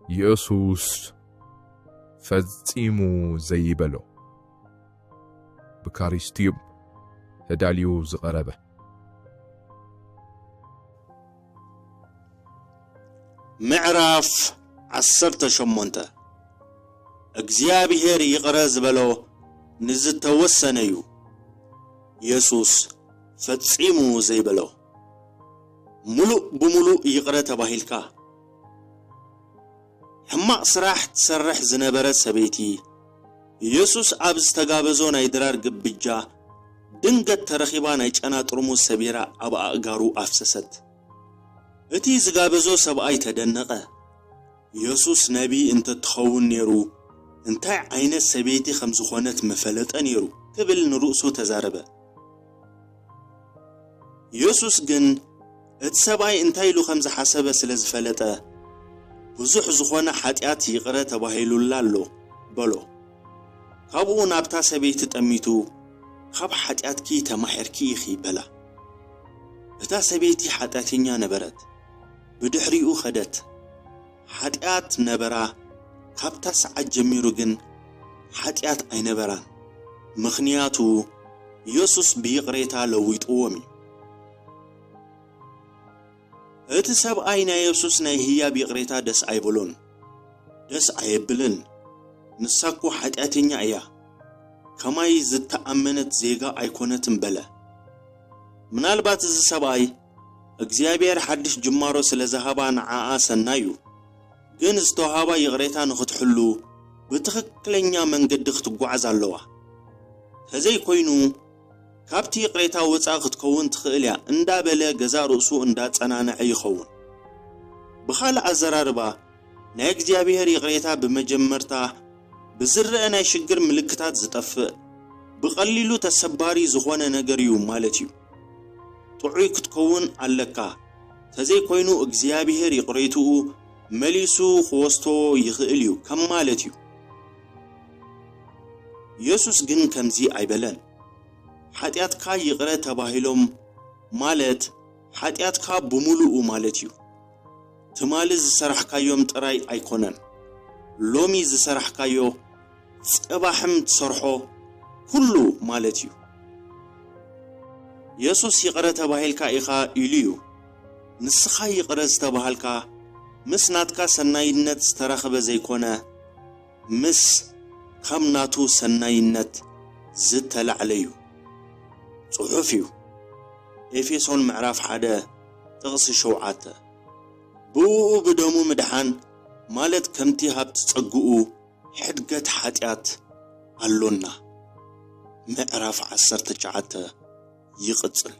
يسوس فزيمو زيبلو بكاريستيوب هداليو زغربه معرف عصرت شمونته እግዚአብሔር ይቅረ ዝበሎ ንዝተወሰነዩ ኢየሱስ ፈጽሙ ዘይበሎ ሙሉ በሙሉ ይቅረ ተባሂልካ ሕማቅ ስራሕ ትሰርሕ ዝነበረ ሰበይቲ ኢየሱስ ኣብ ዝተጋበዞ ናይ ድራር ግብጃ ድንገት ተረኺባ ናይ ጨና ጥርሙዝ ሰቢራ ኣብ ኣእጋሩ ኣፍሰሰት እቲ ዝጋበዞ ሰብኣይ ተደነቀ ኢየሱስ ነቢ እንትትኸውን ነይሩ እንታይ ዓይነት ሰበይቲ ከም ዝኾነት መፈለጠ ነይሩ ክብል ንርእሱ ተዛረበ ኢየሱስ ግን እቲ ሰብኣይ እንታይ ኢሉ ከም ዝሓሰበ ስለ ዝፈለጠ ብዙሕ ዝኾነ ሓጢኣት ይቅረ ተባሂሉላ ኣሎ በሎ ካብኡ ናብታ ሰበይቲ ጠሚቱ ካብ ሓጢኣትኪ ተማሕርኪ ኢኺ በላ እታ ሰበይቲ ሓጢኣተኛ ነበረት ብድሕሪኡ ኸደት ሓጢኣት ነበራ ካብታ ሰዓት ጀሚሩ ግን ሓጢኣት ኣይነበራን ምኽንያቱ ኢየሱስ ብይቕሬታ ለዊጥዎም እቲ ሰብኣይ ናይ ኢየሱስ ናይ ህያብ ይቕሬታ ደስ ኣይብሎን ደስ ኣይብልን ንሳኩ ሓጢኣተኛ እያ ከማይ ዝተኣመነት ዜጋ ኣይኮነትን በለ ምናልባት እዚ ሰብኣይ እግዚአብሔር ሓድሽ ጅማሮ ስለ ዝሃባ ንዓኣ ሰናዩ ግን ዝተዋሃባ ይቕሬታ ንኽትሕሉ ብትኽክለኛ መንገዲ ክትጓዓዝ ኣለዋ ከዘይ ኮይኑ ካብቲ ይቕሬታ ወፃእ ክትከውን ትኽእል እያ እንዳበለ ገዛ ርእሱ እንዳጸናንዐ ይኸውን ብኻልእ ኣዘራርባ ናይ እግዚአብሔር ይቕሬታ ብመጀመርታ ብዝርአ ናይ ሽግር ምልክታት ዝጠፍእ ብቐሊሉ ተሰባሪ ዝኾነ ነገር እዩ ማለት እዩ ጥዑይ ክትከውን ኣለካ ከዘይ ኮይኑ እግዚአብሔር ይቕሬትኡ መሊሱ ኽወስቶ ይኽእል እዩ ከም ማለት እዩ ኢየሱስ ግን ከምዚ ኣይበለን ሓጢኣትካ ይቅረ ተባሂሎም ማለት ሓጢኣትካ ብሙሉኡ ማለት እዩ ትማሊ ዝሰራሕካዮም ጥራይ ኣይኮነን ሎሚ ዝሰራሕካዮ ጽባሕም ትሰርሖ ኩሉ ማለት እዩ ኢየሱስ ይቅረ ተባሂልካ ኢኻ ኢሉ እዩ ንስኻ ይቅረ ዝተባሃልካ ምስ ናትካ ሰናይነት ዝተረኸበ ዘይኮነ ምስ ከም ናቱ ሰናይነት ዝተላዕለ እዩ ጽሑፍ እዩ ኤፌሶን ምዕራፍ 1 ጥቕሲ 7 ብኡ ብደሙ ምድሓን ማለት ከምቲ ሃብቲ ጸጉኡ ሕድገት ሓጢኣት ኣሎና ምዕራፍ 19 ይቕጽል